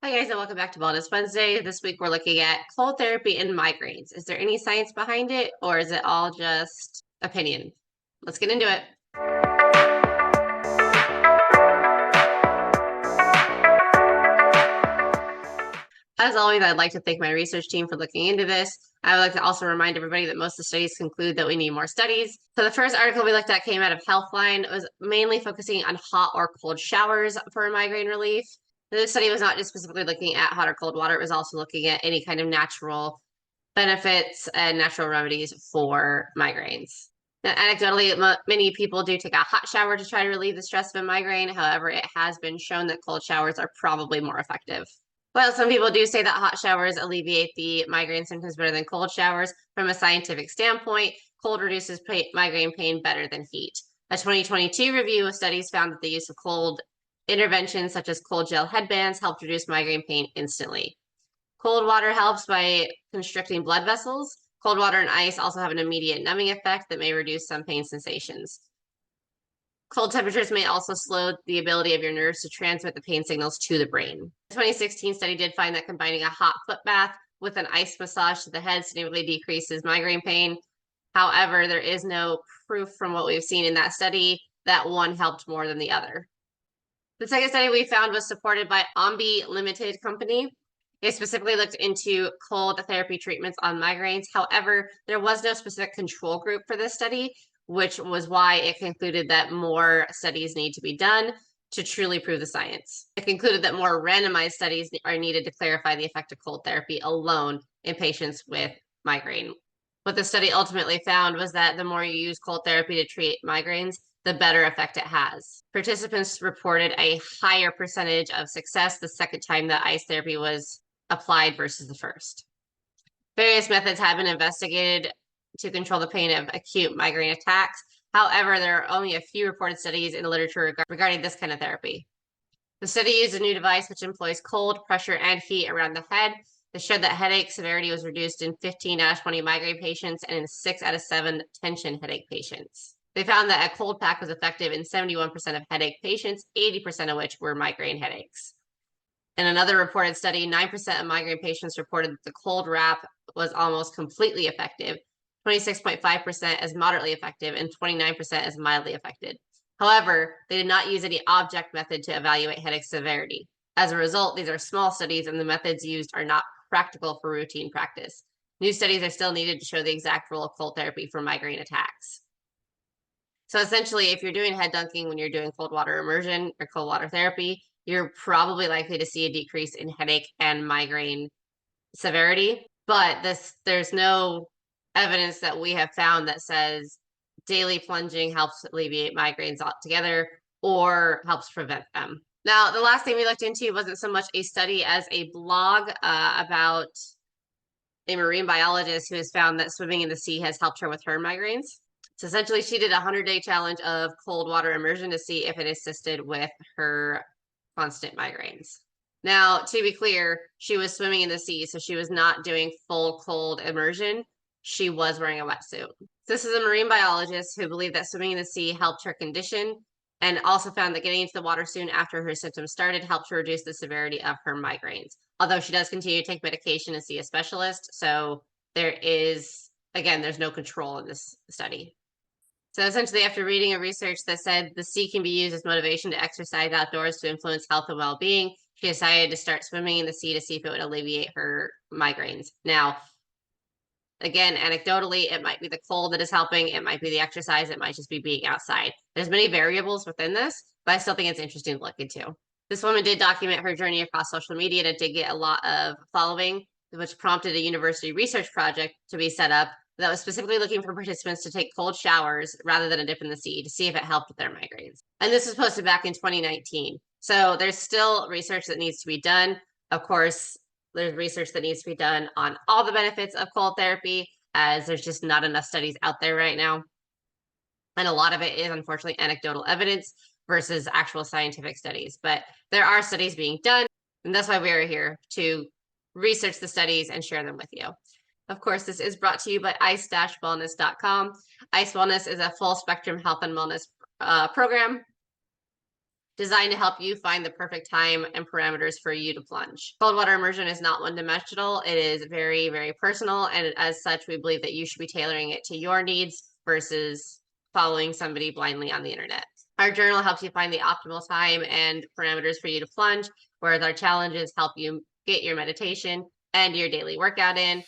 Hi guys, and welcome back to Wellness Wednesday. This week we're looking at cold therapy and migraines. Is there any science behind it, or is it all just opinion? Let's get into it. As always, I'd like to thank my research team for looking into this. I would like to also remind everybody that most of the studies conclude that we need more studies. So the first article we looked at came out of Healthline. It was mainly focusing on hot or cold showers for migraine relief. This study was not just specifically looking at hot or cold water, it was also looking at any kind of natural benefits and natural remedies for migraines. Now, anecdotally, many people do take a hot shower to try to relieve the stress of a migraine. However, it has been shown that cold showers are probably more effective. Well, some people do say that hot showers alleviate the migraine symptoms better than cold showers. From a scientific standpoint, cold reduces migraine pain better than heat. A 2022 review of studies found that the use of cold interventions such as cold gel headbands helped reduce migraine pain instantly. Cold water helps by constricting blood vessels. Cold water and ice also have an immediate numbing effect that may reduce some pain sensations. Cold temperatures may also slow the ability of your nerves to transmit the pain signals to the brain. The 2016 study did find that combining a hot foot bath with an ice massage to the head significantly decreases migraine pain. However, there is no proof from what we've seen in that study that one helped more than the other. The second study we found was supported by Obni Limited Company. It specifically looked into cold therapy treatments on migraines. However, there was no specific control group for this study, which was why it concluded that more studies need to be done to truly prove the science. It concluded that more randomized studies are needed to clarify the effect of cold therapy alone in patients with migraine. What the study ultimately found was that the more you use cold therapy to treat migraines, the better effect it has. Participants reported a higher percentage of success the second time that ice therapy was applied versus the first. Various methods have been investigated to control the pain of acute migraine attacks. However, there are only a few reported studies in the literature regarding this kind of therapy. The study used a new device which employs cold, pressure, and heat around the head. It showed that headache severity was reduced in 15 out of 20 migraine patients and in 6 out of 7 tension headache patients. They found that a cold pack was effective in 71% of headache patients, 80% of which were migraine headaches. In another reported study, 9% of migraine patients reported that the cold wrap was almost completely effective, 26.5% as moderately effective, and 29% as mildly effective. However, they did not use any object method to evaluate headache severity. As a result, these are small studies and the methods used are not practical for routine practice. New studies are still needed to show the exact role of cold therapy for migraine attacks. So essentially, if you're doing head dunking when you're doing cold water immersion or cold water therapy, you're probably likely to see a decrease in headache and migraine severity. But there's no evidence that we have found that says daily plunging helps alleviate migraines altogether or helps prevent them. Now, the last thing we looked into wasn't so much a study as a blog about a marine biologist who has found that swimming in the sea has helped her with her migraines. So essentially, she did a 100-day challenge of cold water immersion to see if it assisted with her constant migraines. Now, to be clear, she was swimming in the sea, so she was not doing full cold immersion. She was wearing a wetsuit. This is a marine biologist who believed that swimming in the sea helped her condition and also found that getting into the water soon after her symptoms started helped her reduce the severity of her migraines. Although she does continue to take medication and see a specialist, so there is, again, there's no control in this study. So essentially, after reading a research that said the sea can be used as motivation to exercise outdoors to influence health and well-being, she decided to start swimming in the sea to see if it would alleviate her migraines. Now, again, anecdotally, it might be the cold that is helping. It might be the exercise. It might just be being outside. There's many variables within this, but I still think it's interesting to look into. This woman did document her journey across social media and it did get a lot of following, which prompted a university research project to be set up that was specifically looking for participants to take cold showers rather than a dip in the sea to see if it helped with their migraines. And this was posted back in 2019. So there's still research that needs to be done. Of course, there's research that needs to be done on all the benefits of cold therapy, as there's just not enough studies out there right now. And a lot of it is unfortunately anecdotal evidence versus actual scientific studies. But there are studies being done, and that's why we are here to research the studies and share them with you. Of course, this is brought to you by ice-wellness.com. Ice Wellness is a full spectrum health and wellness program. designed to help you find the perfect time and parameters for you to plunge. Cold water immersion is not one-dimensional. It is very, very personal, and as such, we believe that you should be tailoring it to your needs versus following somebody blindly on the internet. Our journal helps you find the optimal time and parameters for you to plunge, whereas our challenges help you get your meditation and your daily workout in.